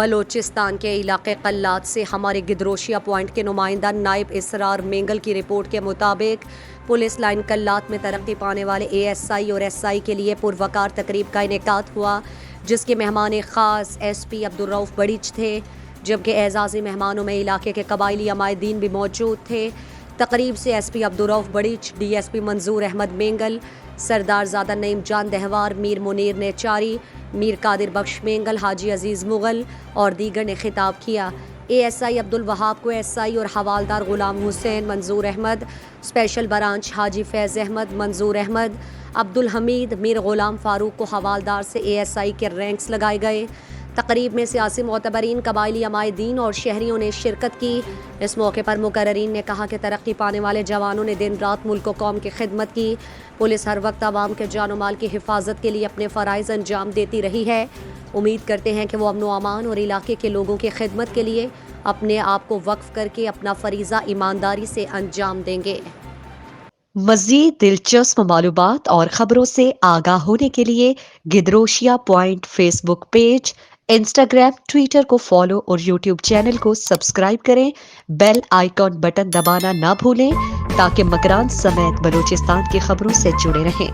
بلوچستان کے علاقے قلات سے ہمارے گدروشیا پوائنٹ کے نمائندہ نائب اسرار مینگل کی رپورٹ کے مطابق پولیس لائن قلات میں ترقی پانے والے اے ایس آئی اور ایس آئی کے لیے پروقار تقریب کا انعقاد ہوا، جس کے مہمان خاص ایس پی عبدالرؤف بڑیچ تھے، جبکہ اعزازی مہمانوں میں علاقے کے قبائلی عمائدین بھی موجود تھے۔ تقریب سے S P Abdul Rauf Barech, D S P منظور احمد مینگل، سردار زادہ نعیم جان دہوار، میر منیر نیچاری، میر قادر بخش مینگل، حاجی عزیز مغل اور دیگر نے خطاب کیا۔ اے ایس آئی عبدالوہاب کو ایس آئی اور حوالدار غلام حسین، منظور احمد، اسپیشل برانچ حاجی فیض احمد، منظور احمد، عبدالحمید، میر غلام فاروق کو حوالدار سے اے ایس آئی کے رینکس لگائے گئے۔ تقریب میں سیاسی معتبرین، قبائلی عمائدین اور شہریوں نے شرکت کی۔ اس موقع پر مقررین نے کہا کہ ترقی پانے والے جوانوں نے دن رات ملک و قوم کی خدمت کی۔ پولیس ہر وقت عوام کے جان و مال کی حفاظت کے لیے اپنے فرائض انجام دیتی رہی ہے۔ امید کرتے ہیں کہ وہ امن و امان اور علاقے کے لوگوں کی خدمت کے لیے اپنے آپ کو وقف کر کے اپنا فریضہ ایمانداری سے انجام دیں گے۔ مزید دلچسپ معلومات اور خبروں سے آگاہ ہونے کے لیے Gedrosia point Facebook page, Instagram, Twitter کو فالو اور یوٹیوب چینل کو سبسکرائب کریں۔ بیل آئیکن بٹن دبانا نہ بھولیں تاکہ مکران سمیت بلوچستان کی خبروں سے جڑے رہیں۔